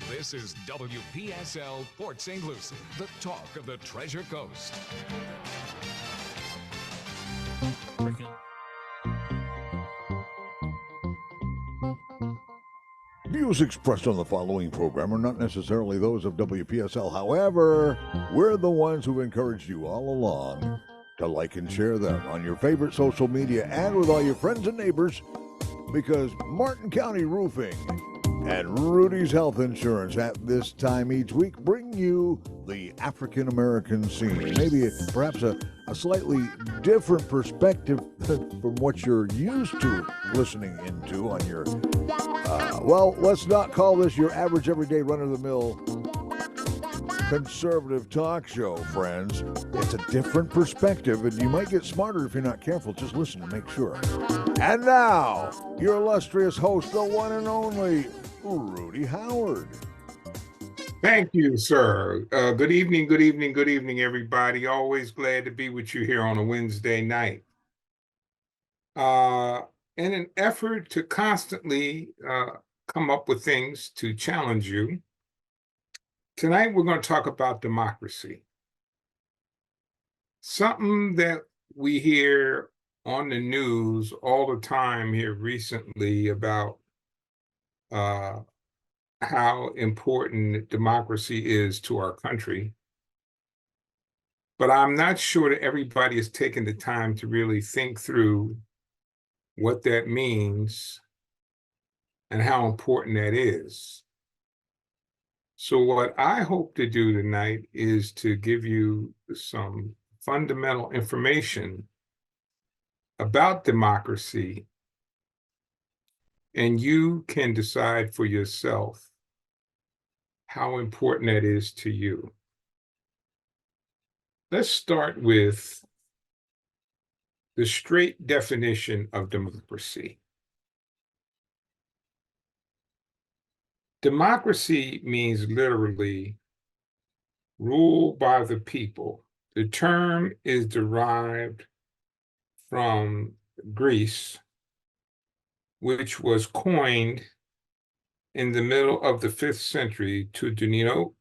This is WPSL Port St. Lucie, the talk of the Treasure Coast. Views expressed on the following program are not necessarily those of WPSL. However, we're the ones who encouraged you all along to like and share them on your favorite social media and with all your friends and neighbors, because Martin County Roofing and Rudy's Health Insurance at this time each week bring you the African American scene. Maybe perhaps a slightly different perspective from what you're used to listening into on your, well, let's not call this your average everyday run-of-the-mill conservative talk show, friends. It's a different perspective, and you might get smarter if you're not careful. Just listen to make sure. And now, your illustrious host, the one and only Rudy Howard. Thank you, sir. Good evening, everybody. Always glad to be with you here on a Wednesday night. In an effort to constantly come up with things to challenge you, tonight we're going to talk about democracy. Something that we hear on the news all the time here recently about how important democracy is to our country. But I'm not sure that everybody has taken the time to really think through what that means and how important that is. So what I hope to do tonight is to give you some fundamental information about democracy, and you can decide for yourself how important that is to you. Let's start with the straight definition of democracy. Democracy means literally rule by the people. The term is derived from Greece, which was coined in the middle of the 5th century to denote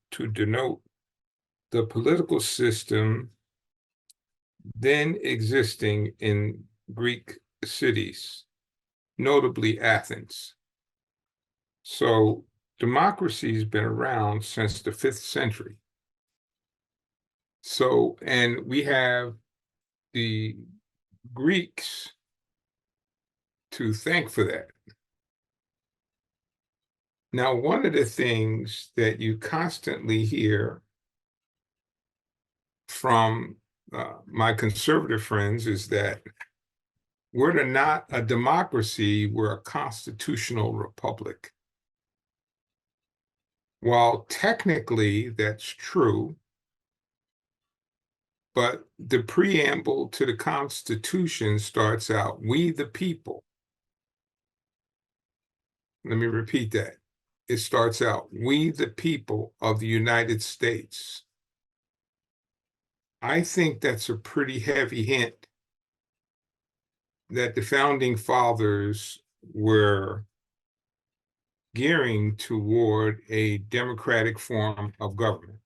the political system then existing in Greek cities, notably Athens. So democracy has been around since the 5th century. So, and we have the Greeks to thank for that. Now, one of the things that you constantly hear from my conservative friends is that we're not a democracy, we're a constitutional republic. While technically that's true, but the preamble to the Constitution starts out, "We the people." Let me repeat that. It starts out, "We the people of the United States." I think that's a pretty heavy hint that the founding fathers were gearing toward a democratic form of government.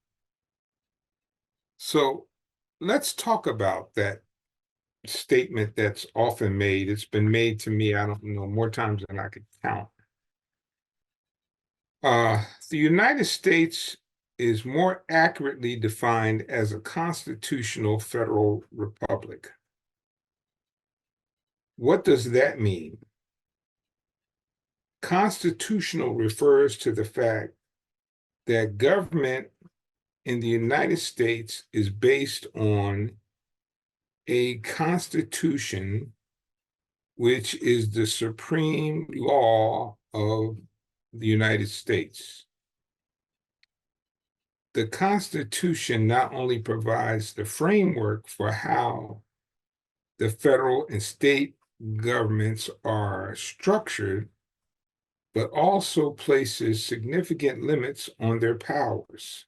So let's talk about that statement that's often made. It's been made to me, I don't know, more times than I could count. The United States is more accurately defined as a constitutional federal republic. What does that mean? Constitutional refers to the fact that government in the United States is based on a constitution, which is the supreme law of the United States. The Constitution not only provides the framework for how the federal and state governments are structured, but also places significant limits on their powers.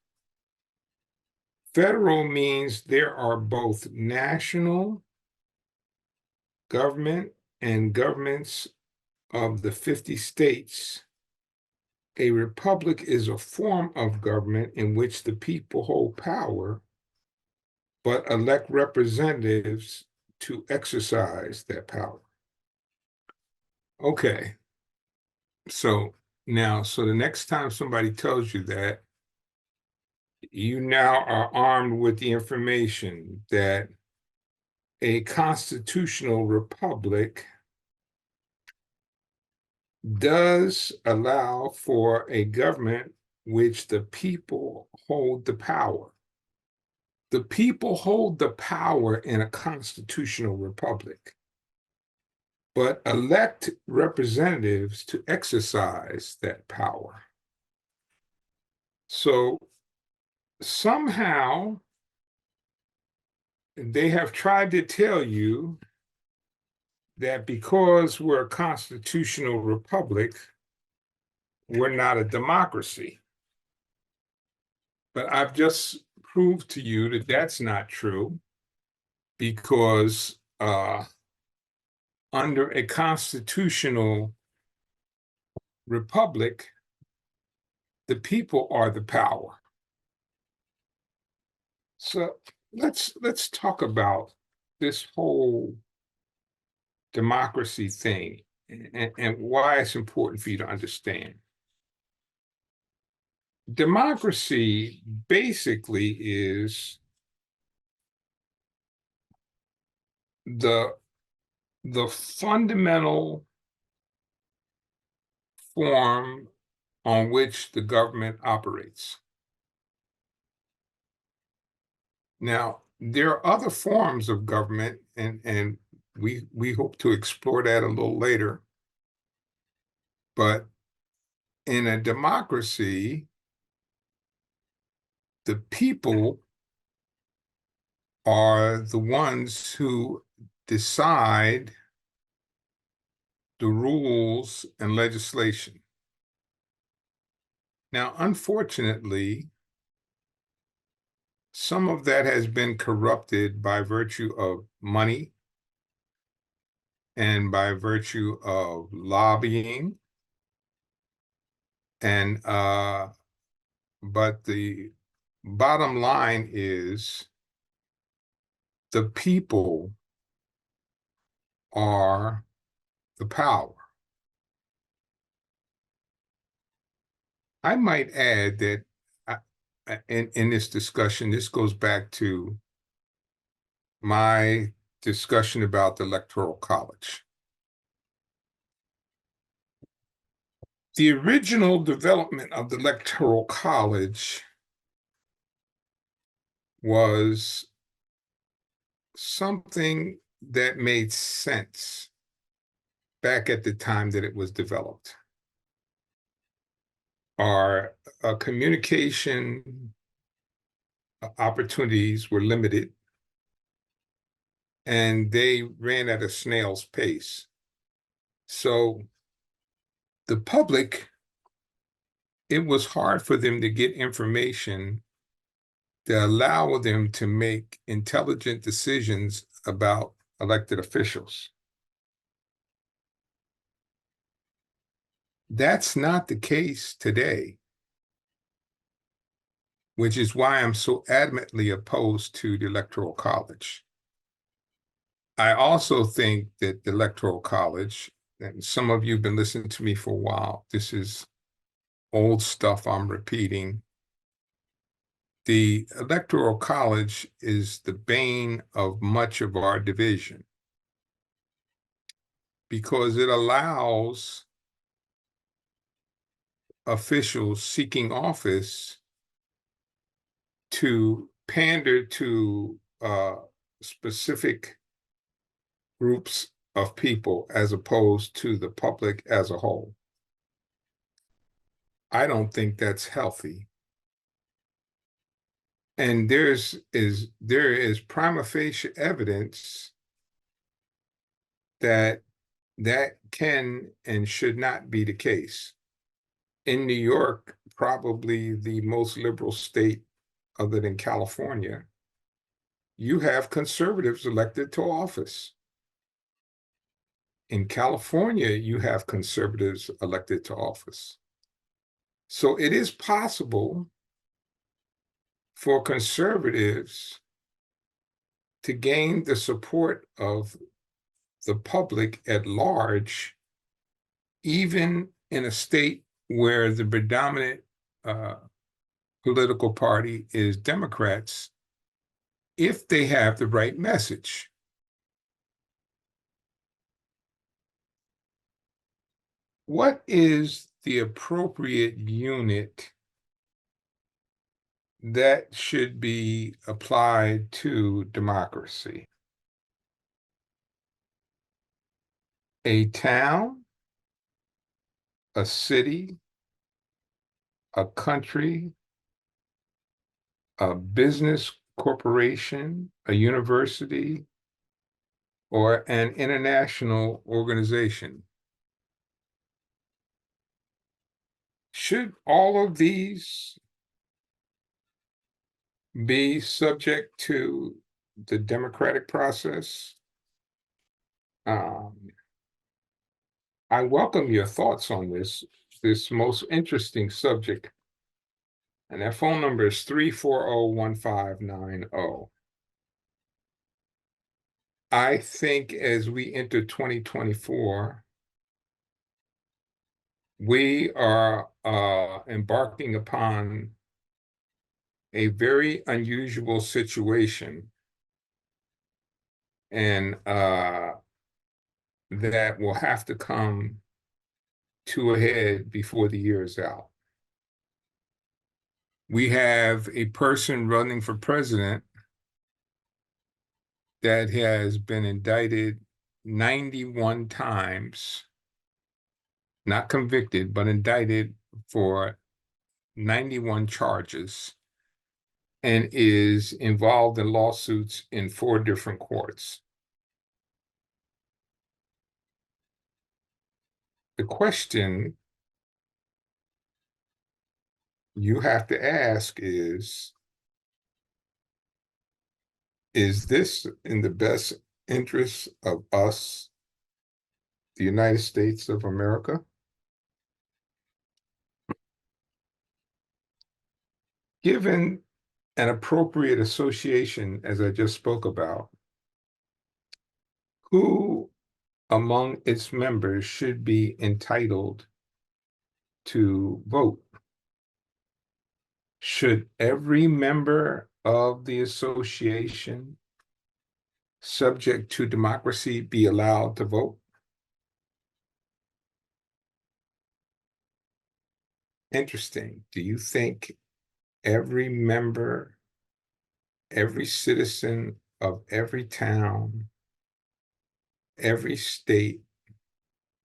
Federal means there are both national government and governments of the 50 states a republic is a form of government in which the people hold power, but elect representatives to exercise that power. Okay, so the next time somebody tells you that, you now are armed with the information that a constitutional republic does allow for a government which the people hold the power. The people hold the power in a constitutional republic, but elect representatives to exercise that power. So somehow they have tried to tell you that because we're a constitutional republic, we're not a democracy. But I've just proved to you that that's not true, because under a constitutional republic, the people are the power. So let's talk about this whole democracy thing and why it's important for you to understand. Democracy basically is the fundamental form on which the government operates. Now, there are other forms of government, and we hope to explore that a little later. But in a democracy, the people are the ones who decide the rules and legislation. Now, unfortunately, some of that has been corrupted by virtue of money and by virtue of lobbying. And but the bottom line is the people are the power. I might add that in this discussion, this goes back to my discussion about the Electoral College. The original development of the Electoral College was something that made sense back at the time that it was developed. Our communication opportunities were limited, and they ran at a snail's pace. So the public, it was hard for them to get information that allow them to make intelligent decisions about elected officials. That's not the case today, which is why I'm so adamantly opposed to the Electoral College. I also think that the Electoral College, and some of you have been listening to me for a while, this is old stuff I'm repeating. The Electoral College is the bane of much of our division, because it allows officials seeking office to pander to specific groups of people as opposed to the public as a whole. I don't think that's healthy. And there is prima facie evidence that that can and should not be the case. In New York, probably the most liberal state other than California, you have conservatives elected to office. In California, you have conservatives elected to office. So it is possible for conservatives to gain the support of the public at large, even in a state where the predominant political party is Democrats, if they have the right message. What is the appropriate unit that should be applied to democracy? A town, a city, a country, a business corporation, a university, or an international organization? Should all of these be subject to the democratic process? I welcome your thoughts on this most interesting subject. And that phone number is 340-1590. I think as we enter 2024, we are embarking upon a very unusual situation, and that will have to come to a head before the year is out. We have a person running for president that has been indicted 91 times, not convicted, but indicted for 91 charges, and is involved in lawsuits in 4 different courts. The question you have to ask is this in the best interest of us, the United States of America? Given an appropriate association, as I just spoke about, who among its members should be entitled to vote? Should every member of the association, subject to democracy, be allowed to vote? Interesting. Do you think every member, every citizen of every town, every state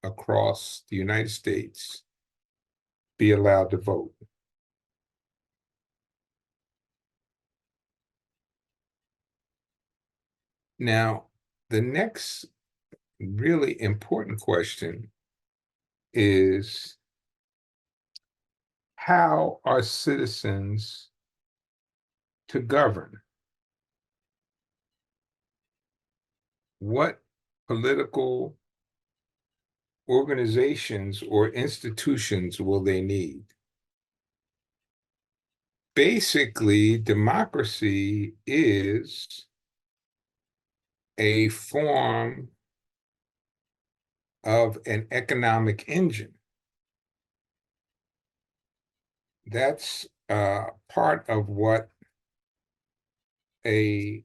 across the United States be allowed to vote? Now, the next really important question is, how are citizens to govern? What political organizations or institutions will they need? Basically, democracy is a form of an economic engine. That's part of what a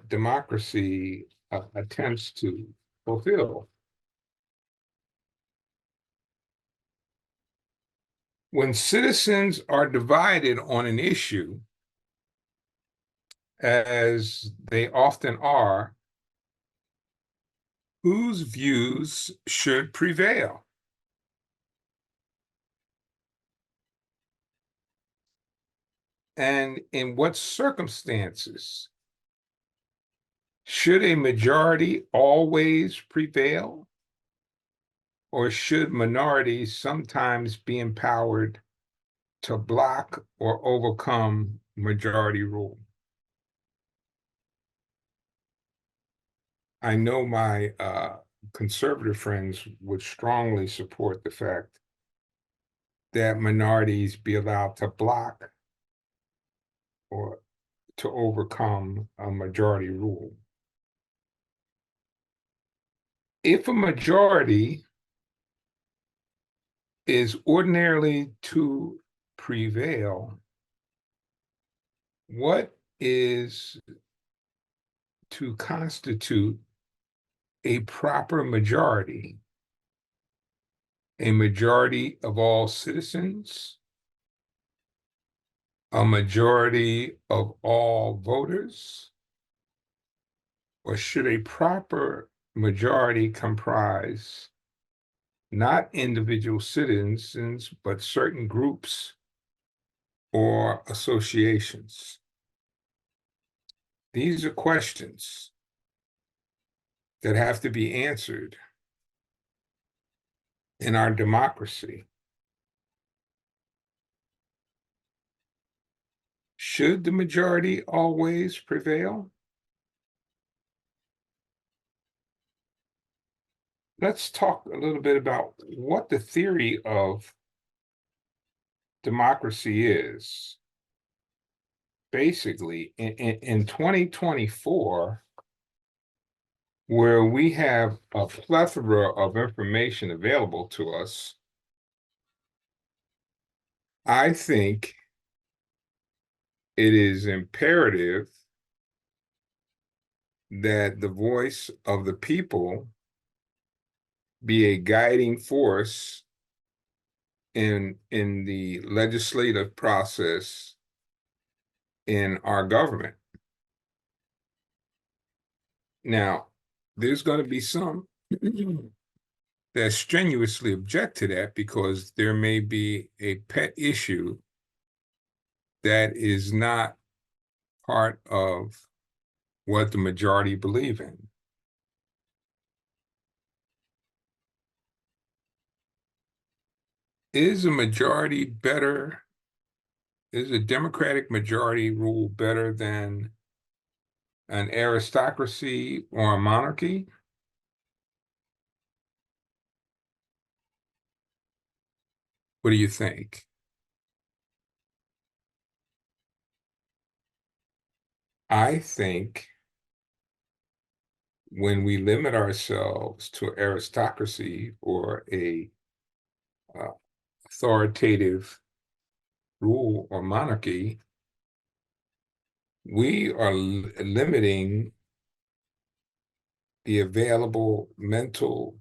democracy attempts to fulfill. When citizens are divided on an issue, as they often are, whose views should prevail? And in what circumstances? Should a majority always prevail? Or should minorities sometimes be empowered to block or overcome majority rule? I know my conservative friends would strongly support the fact that minorities be allowed to block or to overcome a majority rule. If a majority is ordinarily to prevail, what is to constitute a proper majority? A majority of all citizens? A majority of all voters? Or should a proper majority comprise not individual citizens, but certain groups or associations? These are questions that have to be answered in our democracy. Should the majority always prevail? Let's talk a little bit about what the theory of democracy is. Basically, in 2024, where we have a plethora of information available to us, I think it is imperative that the voice of the people be a guiding force in the legislative process in our government. Now, there's going to be some that strenuously object to that because there may be a pet issue that is not part of what the majority believe in. Is a majority better? Is a democratic majority rule better than an aristocracy or a monarchy? What do you think? I think when we limit ourselves to aristocracy or a authoritative rule or monarchy, we are limiting the available mental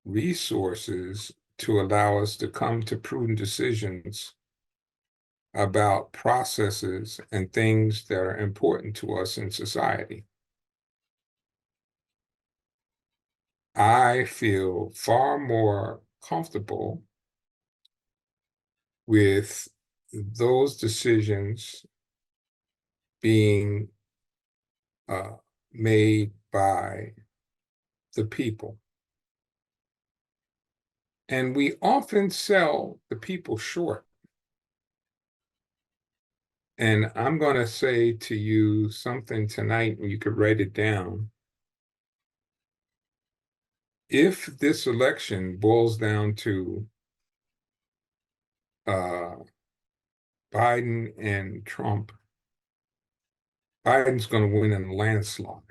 resources to allow us to come to prudent decisions about processes and things that are important to us in society. I feel far more comfortable with those decisions being made by the people. And we often sell the people short. And I'm going to say to you something tonight, and you could write it down. If this election boils down to Biden and Trump, Biden's going to win in a landslide.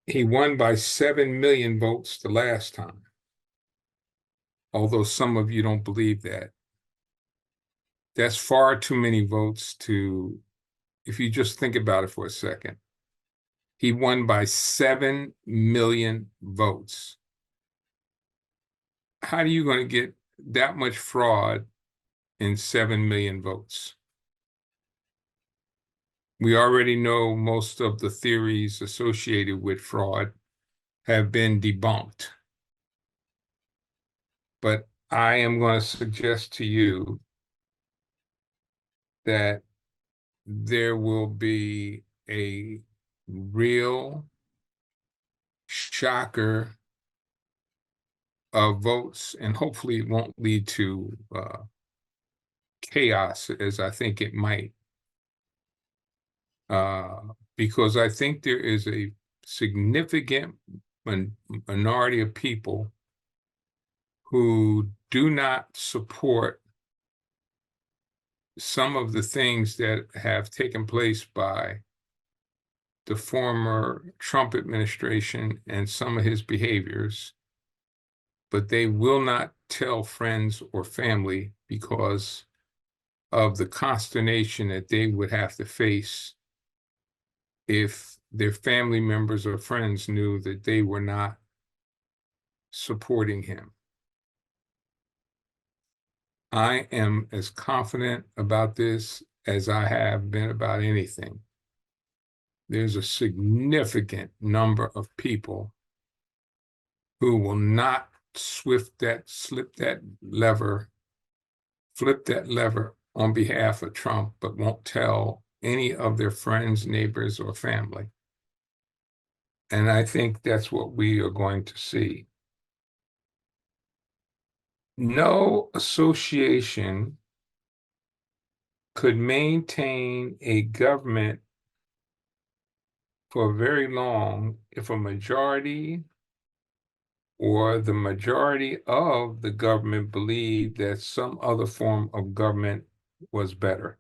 He won by 7 million votes the last time, although some of you don't believe that. That's far too many votes to, if you just think about it for a second. He won by 7 million votes. How are you going to get that much fraud in 7 million votes? We already know most of the theories associated with fraud have been debunked. But I am going to suggest to you that there will be a real shocker of votes, and hopefully it won't lead to chaos as I think it might. Because I think there is a significant minority of people who do not support some of the things that have taken place by the former Trump administration and some of his behaviors, but they will not tell friends or family because of the consternation that they would have to face if their family members or friends knew that they were not supporting him. I am as confident about this as I have been about anything. There's a significant number of people who will not flip that lever on behalf of Trump, but won't tell any of their friends, neighbors, or family. And I think that's what we are going to see. No association could maintain a government for very long if a majority or the majority of the government believed that some other form of government was better.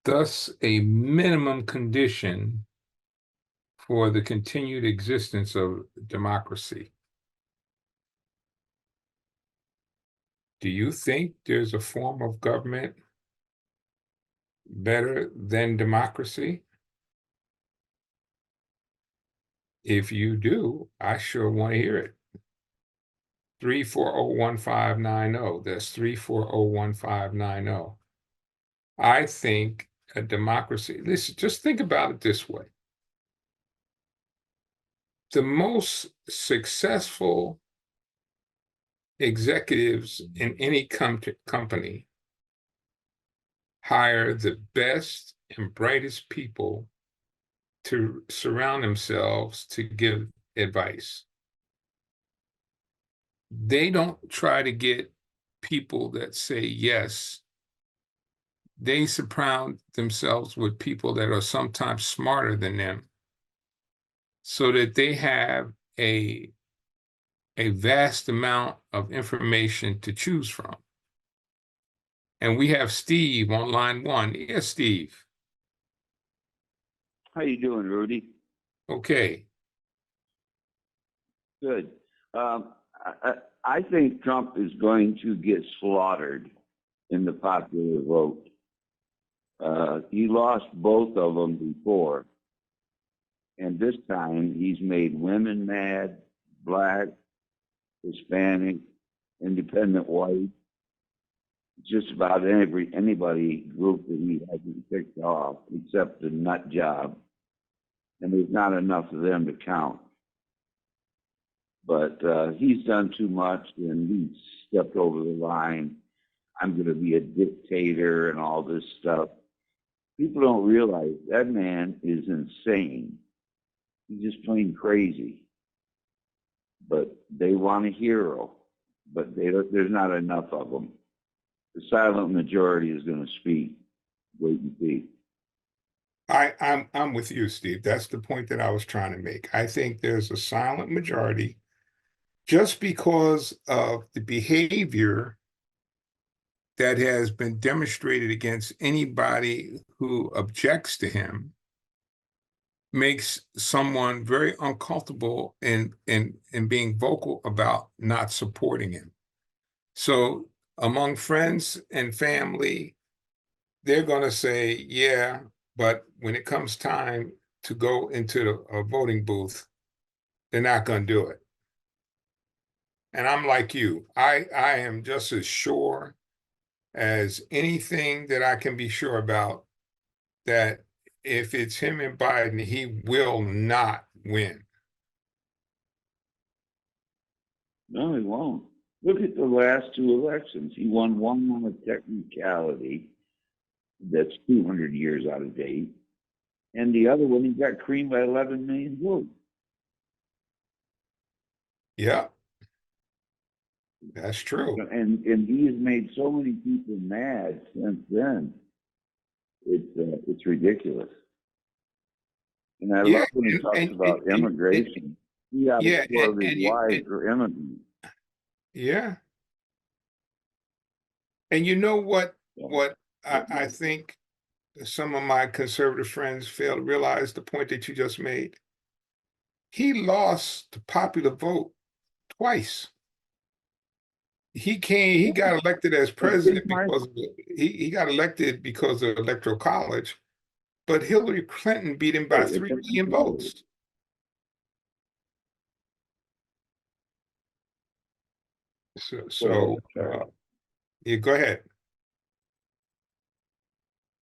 Thus, a minimum condition for the continued existence of democracy. Do you think there's a form of government better than democracy? If you do, I sure want to hear it. 340-1590. That's 340-1590. I think a democracy, listen, just think about it this way. The most successful executives in any company hire the best and brightest people to surround themselves to give advice. They don't try to get people that say yes. They surround themselves with people that are sometimes smarter than them so that they have a vast amount of information to choose from. And we have Steve on line one. Yes, Steve. How you doing, Rudy? Okay. Good. I think Trump is going to get slaughtered in the popular vote. He lost both of them before. And this time he's made women mad, black, Hispanic, independent white, just about anybody group that he hasn't picked off except the nut job. And there's not enough of them to count. But he's done too much and he's stepped over the line. I'm going to be a dictator and all this stuff. People don't realize that man is insane. He's just plain crazy. But they want a hero, but there's not enough of them. The silent majority is going to speak. Wait and see. I'm with you, Steve. That's the point that I was trying to make. I think there's a silent majority just because of the behavior that has been demonstrated against anybody who objects to him makes someone very uncomfortable in being vocal about not supporting him. So among friends and family, they're going to say, yeah, but when it comes time to go into a voting booth, they're not going to do it. And I'm like you. I am just as sure as anything that I can be sure about that if it's him and Biden, he will not win. No, he won't. Look at the last two elections. He won one on a technicality that's 200 years out of date. And the other one, he got creamed by 11 million votes. Yeah, that's true. And he has made so many people mad since then. It's ridiculous. And I love when he talks about immigration. He got four of his wives for immigrants. Yeah. And you know what, So, what I think some of my conservative friends fail to realize the point that you just made. He lost the popular vote twice. He got elected as but big president Mark, because of he got elected because of electoral college, but Hillary Clinton beat him by right, it's 3 million votes. So, go ahead, so sorry. yeah, go ahead.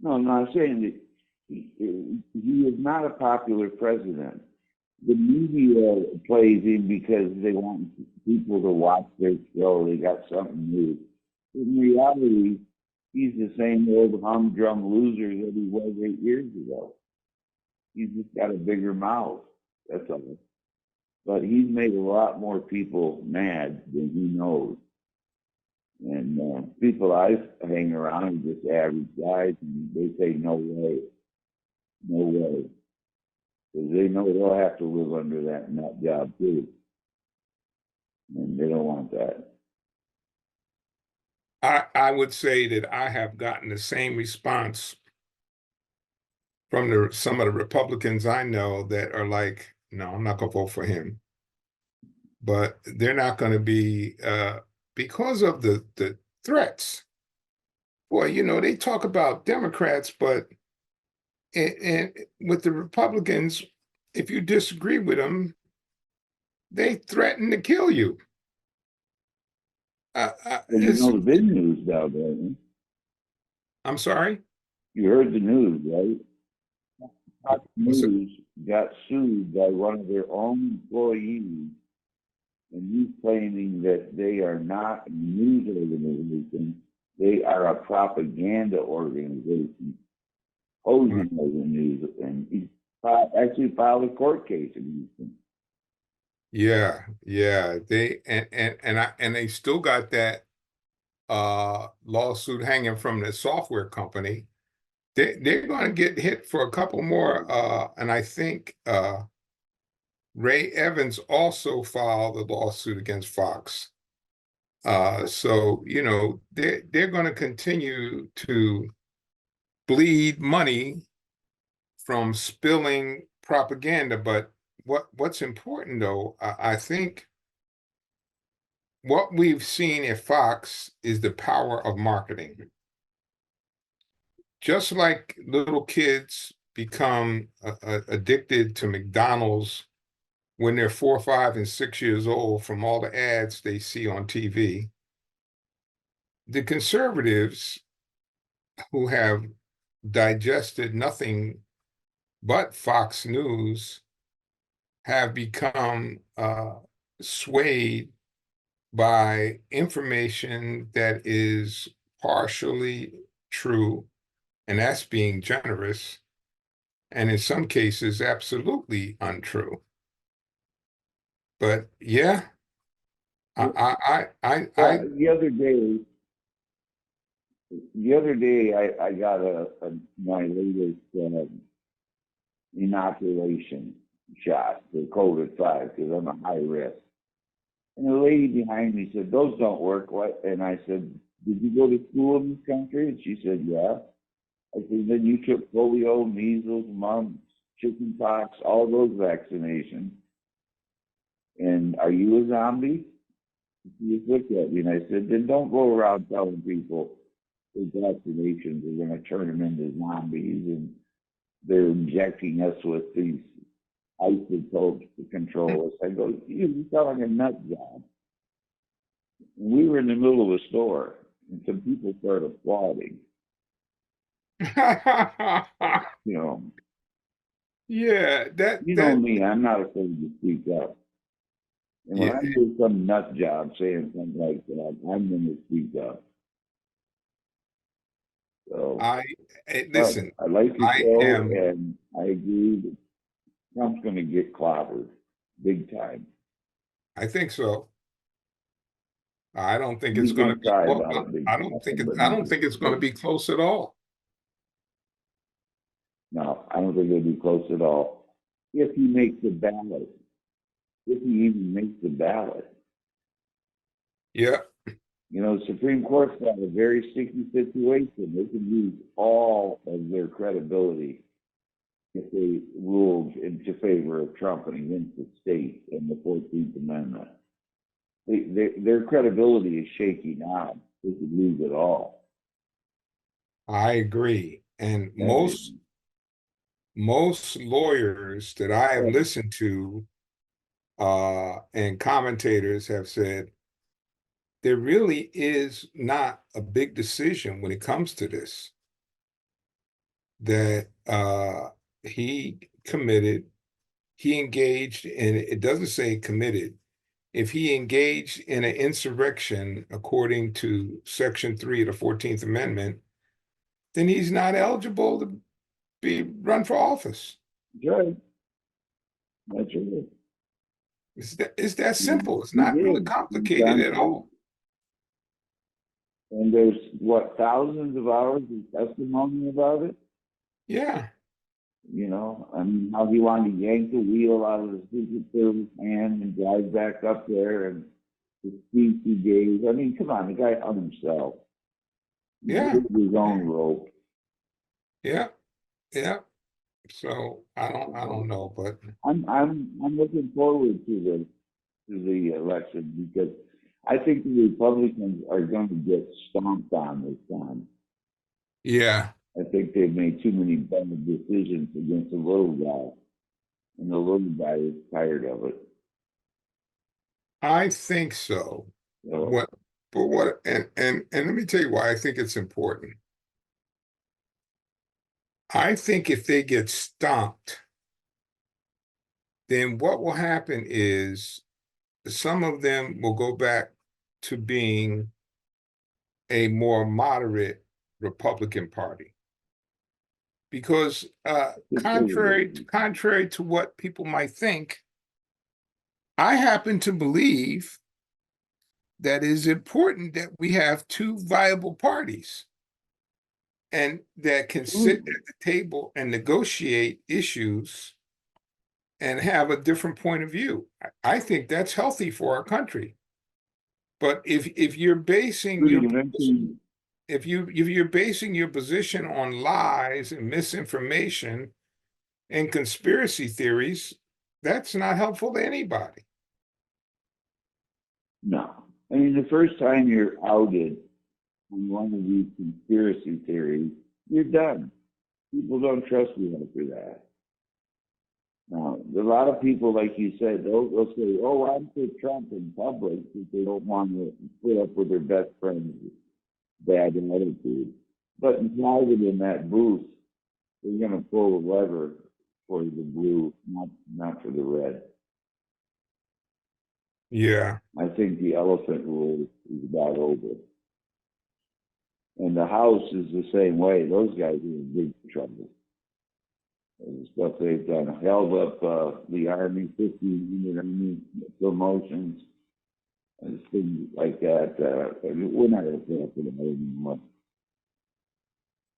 No, I'm not saying that he is not a popular president. The media plays him because they want people to watch their show. They got something new. In reality, he's the same old humdrum loser that he was 8 years ago. He's just got a bigger mouth. That's all. But he's made a lot more people mad than he knows. And people I hang around are just average guys, and they say, no way, no way. Because they know they'll have to live under that nut job too. And they don't want that. I would say that I have gotten the same response from some of the Republicans I know that are like, no, I'm not gonna vote for him. But they're not going to be because of the threats. Boy, you know, they talk about Democrats, but and with the Republicans, if you disagree with them, they threaten to kill you. Well, you know the big news now, don't you? I'm sorry. You heard the news, right? Fox What's it? News got sued by one of their own employees, and he's claiming that they are not a news organization. They are a propaganda organization posing as a news, and he actually filed a court case against them. Yeah, yeah. And they still got that lawsuit hanging from the software company. They're going to get hit for a couple more. And I think Ray Evans also filed a lawsuit against Fox. So you know they're going to continue to bleed money from spilling propaganda. But what's important though, I think what we've seen at Fox is the power of marketing. Just like little kids become addicted to McDonald's when they're 4, 5, and 6 years old from all the ads they see on TV, the conservatives who have digested nothing but Fox News have become swayed by information that is partially true, and that's being generous, and in some cases, absolutely untrue. But yeah, I Well, I got my latest inoculation shot for COVID-5 because I'm a high risk. And the lady behind me said, "Those don't work." What? And I said, "Did you go to school in this country?" And she said, "Yeah." I said, "Then you took polio, measles, mumps, chickenpox, all those vaccinations. And are you a zombie?" She just looked at me and I said, "Then don't go around telling people that vaccinations are going to turn them into zombies and they're injecting us with these isotopes to control us." I go, "You sound like a nut job." We were in the middle of a store and some people started applauding. You know, yeah, you know me, I'm not afraid to speak up. And when yeah, I hear some nut job saying something like that, I'm going to speak up. So, I but listen, I like your I show, am, and I agree that Trump's going to get clobbered big time. I think so. I don't think it's He's going going to to be, cry well, about it big time, but I don't think it's going to be close at all. no, I don't think it'll be close at all. If he makes the ballot, if he even makes the ballot, Yeah. You know, the Supreme Court's got a very sticky situation. They can lose all of their credibility if they ruled into favor of Trump and against the state in the 14th Amendment. Their credibility is shaky now. They could lose it all. I agree. And And most lawyers that I have listened to and commentators have said there really is not a big decision when it comes to this. That he committed, he engaged in, it doesn't say committed. If he engaged in an insurrection according to Section 3 of the 14th Amendment, then he's not eligible to be run for office. Judge, that's right. It's that simple. It's He not really did. complicated at all. And there's what, thousands of hours of testimony about it? Yeah. You know, I mean, how he wanted to yank the wheel out of the Secret Service hand and drive back up there, and the speech he gave. I mean, come on, the guy hung himself. He Yeah. did his own rope. Yeah. Yeah. So I don't know, but I'm looking forward to the election because I think the Republicans are going to get stomped on this time. yeah, I think they've made too many bad decisions against the little guy, and the little guy is tired of it. I think so. So, What and let me tell you why I think it's important. I think if they get stomped, then what will happen is some of them will go back to being a more moderate Republican Party. Because contrary to what people might think, I happen to believe that it is important that we have two viable parties and that can sit at the table and negotiate issues and have a different point of view. I think that's healthy for our country. But if you're basing your position, if you're basing your position on lies and misinformation and conspiracy theories, that's not helpful to anybody. no. I mean, the first time you're outed on one of these conspiracy theories, you're done. People don't trust you after that. Now, a lot of people, like you said, they'll say, oh, I'm for Trump in public because they don't want to put up with their best friend's bad attitude. But in private, in that booth, they're going to pull the lever for the blue, not for the red. Yeah. I think the elephant rule is about over. And the House is the same way. Those guys are in big trouble. The stuff they've done, held up the Army, 15 Army promotions, and things like that. We're not going to put up with that anymore.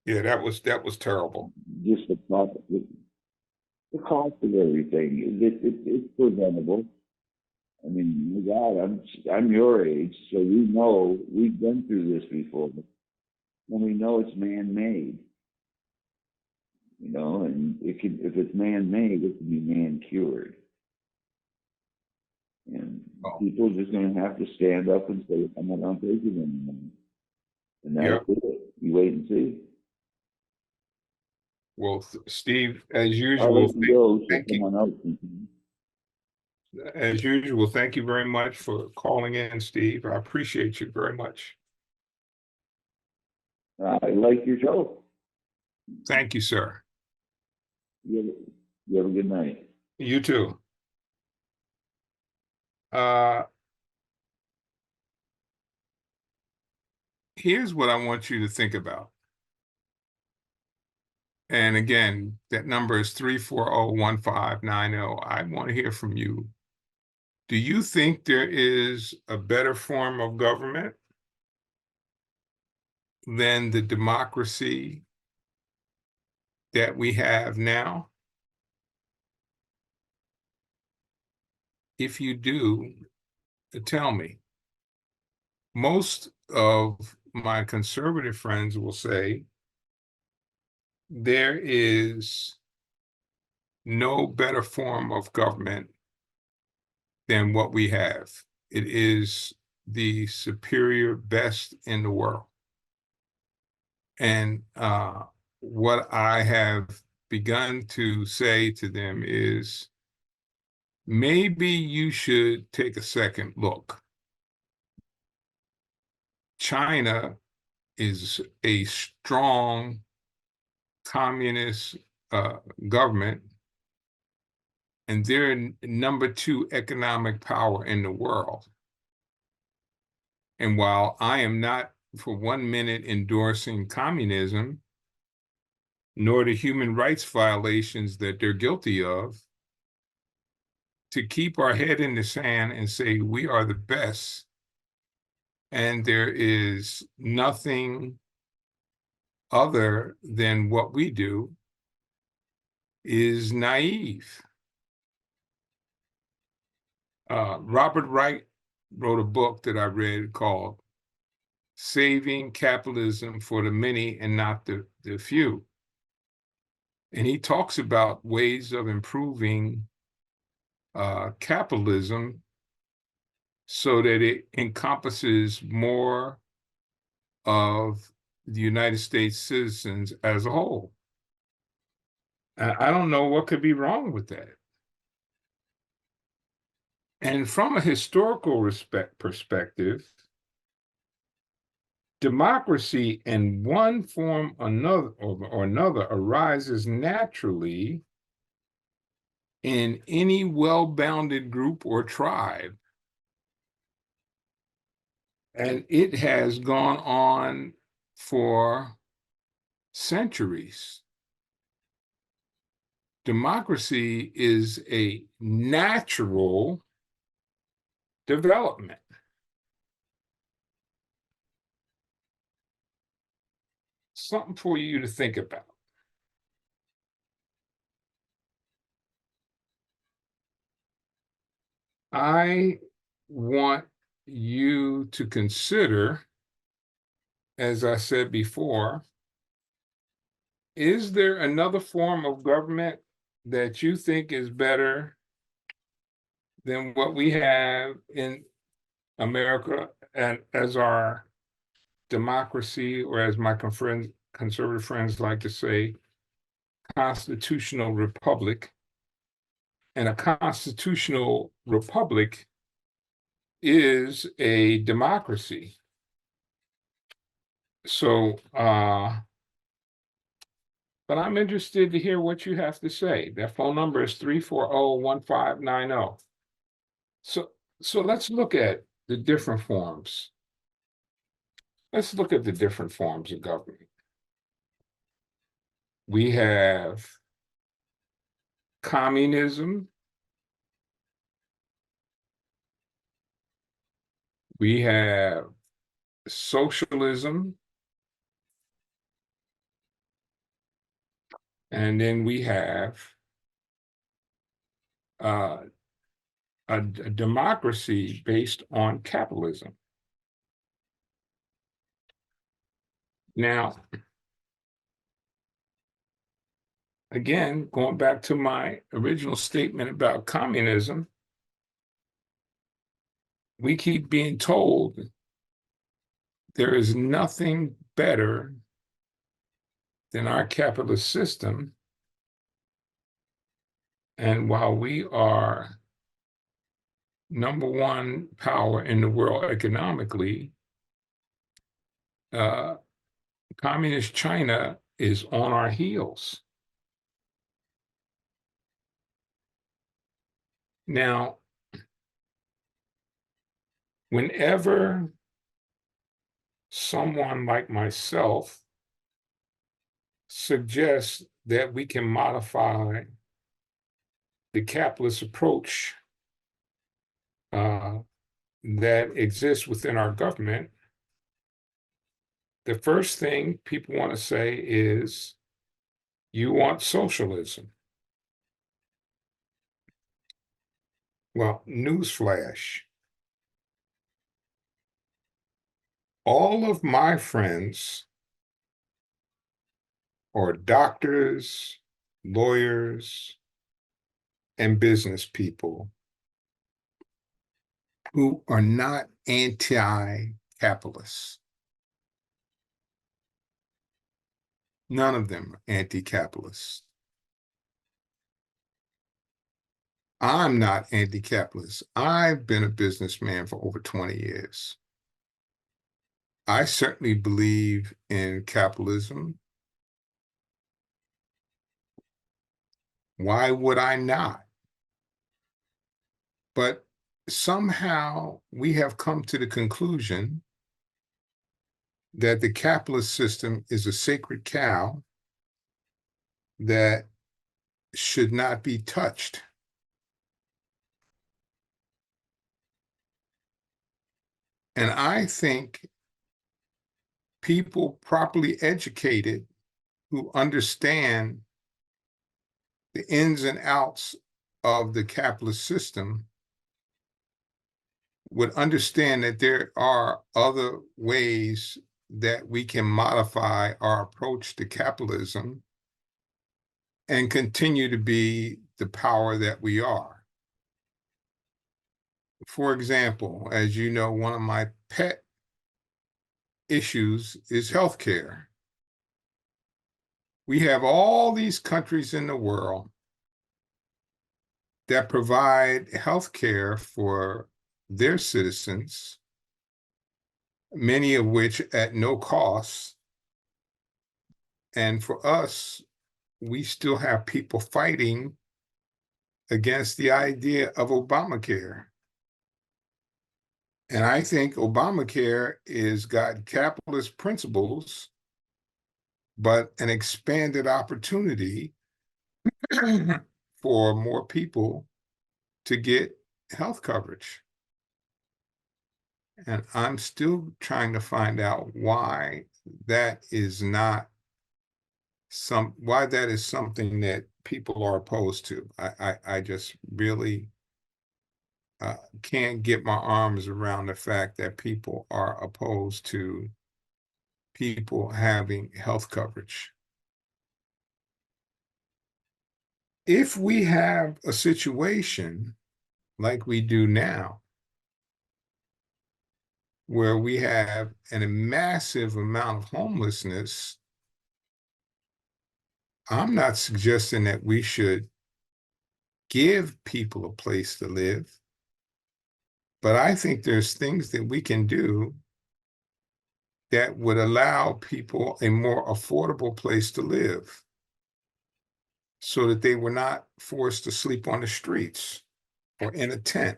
Yeah, that was terrible. Just the cost of everything. It's preventable. I mean, my God, I'm your age, so we know we've been through this before, and we know it's man-made. You know, and if it's man-made, it can be man-cured. And people are just going to have to stand up and say, I'm not going to take it anymore. And that's it. You wait and see. Well, Steve, as usual, thank you. As usual, thank you very much for calling in, Steve. I appreciate you very much. I like your show. Thank you, sir. You have a good night. You too. Here's what I want you to think about. And again, that number is 340-1590. I want to hear from you. Do you think there is a better form of government than the democracy that we have now? If you do, tell me. most of my conservative friends will say there is no better form of government than what we have. It is the superior best in the world. And what I have begun to say to them is, maybe you should take a second look. China is a strong communist government, and they're #2 economic power in the world. And while I am not for 1 minute endorsing communism, nor the human rights violations that they're guilty of, to keep our head in the sand and say we are the best and there is nothing other than what we do is naive. Robert Wright wrote a book that I read called Saving Capitalism for the Many and Not the Few. And he talks about ways of improving capitalism so that it encompasses more of the United States citizens as a whole. I don't know what could be wrong with that. And from a historical perspective, democracy in one form or another arises naturally in any well-bounded group or tribe. And it has gone on for centuries. Democracy is a natural development. Something for you to think about. I want you to consider, as I said before, is there another form of government that you think is better than what we have in America and as our democracy, or as my conservative friends like to say, constitutional republic? And a constitutional republic is a democracy. So, but I'm interested to hear what you have to say. That phone number is 340-1590. So let's look at the different forms. Let's look at the different forms of government. We have communism. We have socialism. And then we have a democracy based on capitalism. Now, again, going back to my original statement about communism, we keep being told there is nothing better than our capitalist system. And while we are #1 power in the world economically, communist China is on our heels. Now, whenever someone like myself suggests that we can modify the capitalist approach that exists within our government, the first thing people want to say is, you want socialism. Well, newsflash. all of my friends are doctors, lawyers, and business people who are not anti-capitalists. None of them are anti-capitalists. I'm not anti-capitalist. I've been a businessman for over 20 years. I certainly believe in capitalism. Why would I not? But somehow we have come to the conclusion that the capitalist system is a sacred cow that should not be touched. And I think people properly educated who understand the ins and outs of the capitalist system would understand that there are other ways that we can modify our approach to capitalism and continue to be the power that we are. For example, as you know, one of my pet issues is healthcare. We have all these countries in the world that provide healthcare for their citizens, many of which at no cost. And for us, we still have people fighting against the idea of Obamacare. And I think Obamacare is got capitalist principles, but an expanded opportunity for more people to get health coverage. And I'm still trying to find out why that is not why that is something that people are opposed to. I just really can't get my arms around the fact that people are opposed to people having health coverage. If we have a situation like we do now, where we have a massive amount of homelessness, I'm not suggesting that we should give people a place to live, but I think there's things that we can do that would allow people a more affordable place to live so that they were not forced to sleep on the streets or in a tent.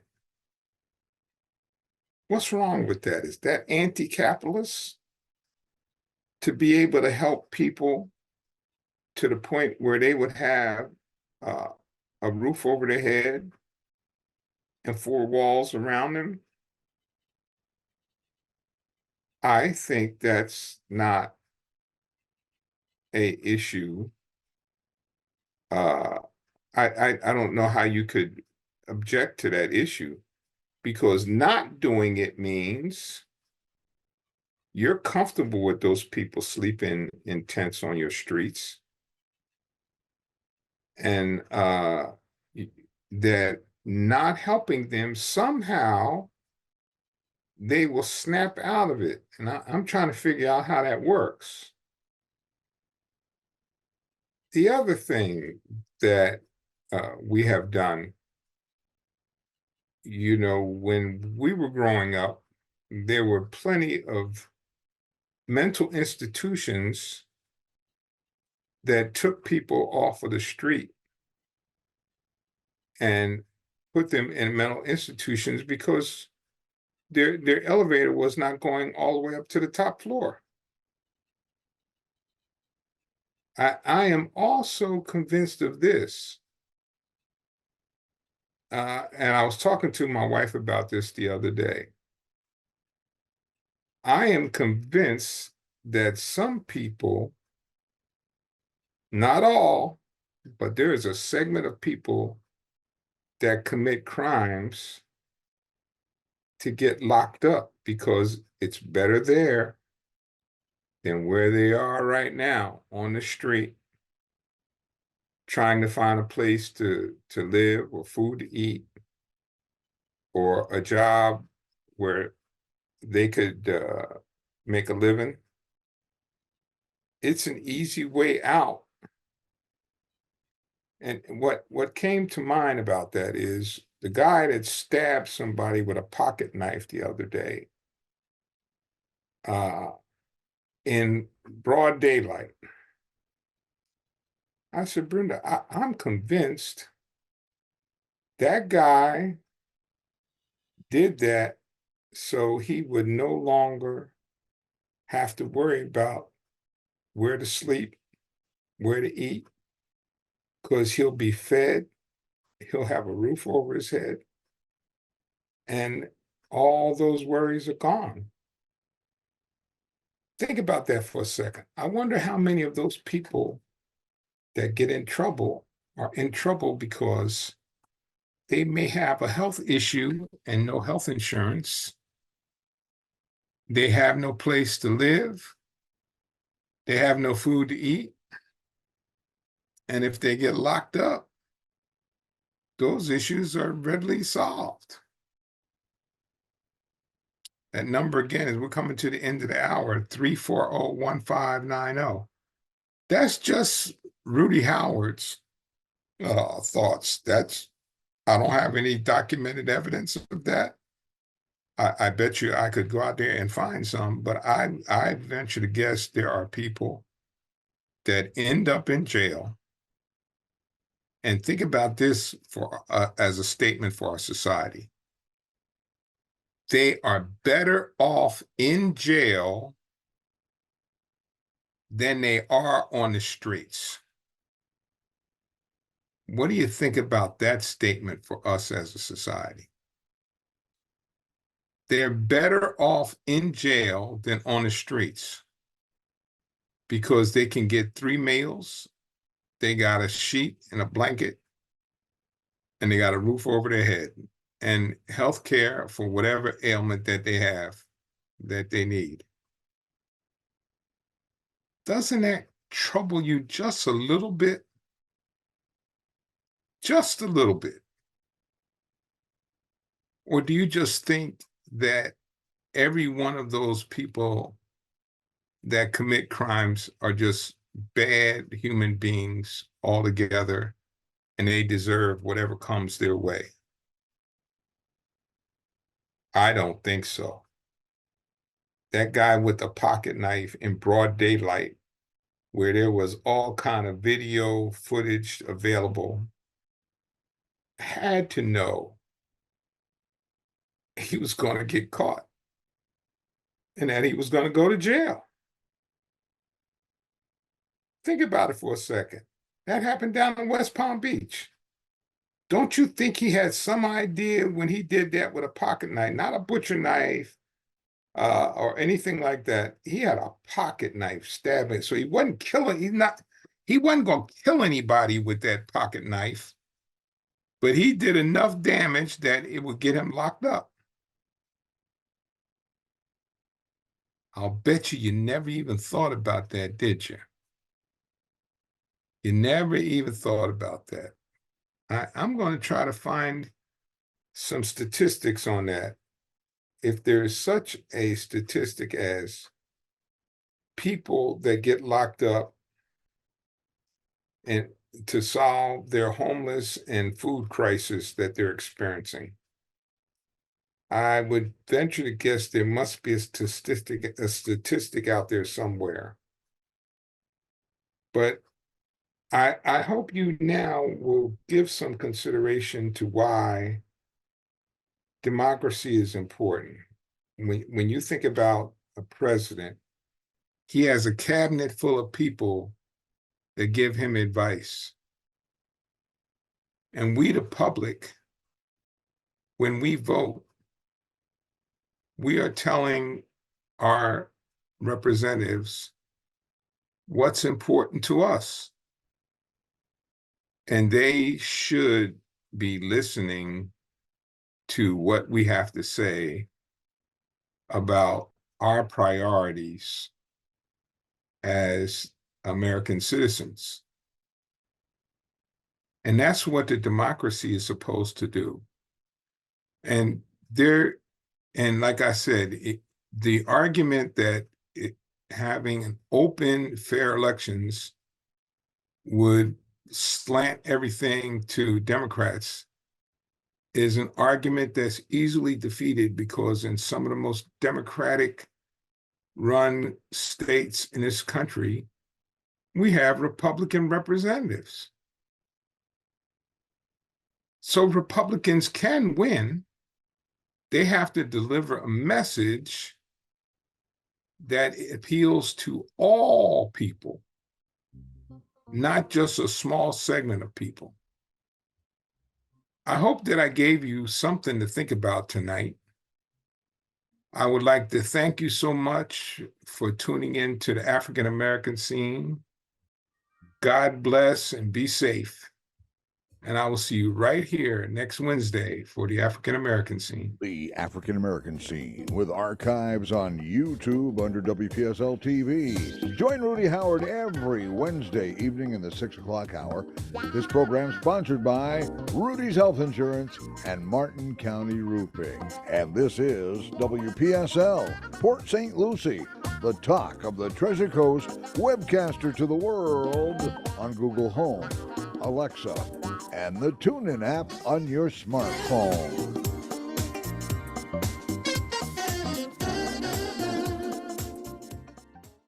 What's wrong with that? Is that anti-capitalist? To be able to help people to the point where they would have a roof over their head and four walls around them? I think that's not a issue. I don't know how you could object to that issue, because not doing it means you're comfortable with those people sleeping in tents on your streets, and that not helping them, somehow they will snap out of it. And I'm trying to figure out how that works. The other thing that we have done, you know, when we were growing up, there were plenty of mental institutions that took people off of the street and put them in mental institutions because their elevator was not going all the way up to the top floor. I am also convinced of this, and I was talking to my wife about this the other day. I am convinced that some people, not all, but there is a segment of people that commit crimes to get locked up because It's better there than where they are right now on the street, trying to find a place to live or food to eat or a job where they could make a living. It's an easy way out. And what came to mind about that is the guy that stabbed somebody with a pocket knife the other day in broad daylight. I said, Brenda, I'm convinced that guy did that so he would no longer have to worry about where to sleep, where to eat, because he'll be fed, he'll have a roof over his head, and all those worries are gone. Think about that for a second. I wonder how many of those people that get in trouble are in trouble because they may have a health issue and no health insurance. They have no place to live. They have no food to eat. And if they get locked up, those issues are readily solved. That number again, as we're coming to the end of the hour, 340-1590. That's just Rudy Howard's thoughts. I don't have any documented evidence of that. I bet you I could go out there and find some, but I venture to guess there are people that end up in jail. And think about this as a statement for our society. They are better off in jail than they are on the streets. What do you think about that statement for us as a society? They're better off in jail than on the streets because they can get 3 meals, they got a sheet and a blanket, and they got a roof over their head, and health care for whatever ailment that they have that they need. Doesn't that trouble you just a little bit? Just a little bit. Or do you just think that every one of those people that commit crimes are just bad human beings altogether, and they deserve whatever comes their way? I don't think so. That guy with the pocket knife in broad daylight, where there was all kind of video footage available, had to know he was going to get caught and that he was going to go to jail. Think about it for a second. That happened down in West Palm Beach. Don't you think he had some idea when he did that with a pocket knife, not a butcher knife or anything like that? He had a pocket knife stabbing. So he wasn't killing, he wasn't going to kill anybody with that pocket knife, but he did enough damage that it would get him locked up. I'll bet you never even thought about that, did you? You never even thought about that. I'm going to try to find some statistics on that. If there is such a statistic as people that get locked up and to solve their homeless and food crisis that they're experiencing, I would venture to guess there must be a statistic out there somewhere. But I hope you now will give some consideration to why democracy is important. When you think about a president, he has a cabinet full of people that give him advice. And we, the public, when we vote, we are telling our representatives what's important to us. And they should be listening to what we have to say about our priorities as American citizens. And that's what the democracy is supposed to do. And like I said, the argument that having an open, fair elections would slant everything to Democrats is an argument that's easily defeated, because in some of the most democratic run states in this country, we have Republican representatives. So Republicans can win. They have to deliver a message that appeals to all people, not just a small segment of people. I hope that I gave you something to think about tonight. I would like to thank you so much for tuning in to the African American Scene. God bless and be safe. And I will see you right here next Wednesday for the African American Scene. The African American Scene, with archives on YouTube under WPSL TV. Join Rudy Howard every Wednesday evening in the 6 o'clock hour. This program sponsored by Rudy's Health Insurance and Martin County Roofing. And this is WPSL, Port St. Lucie, the talk of the Treasure Coast, webcaster to the world on Google Home, Alexa, and the TuneIn app on your smartphone.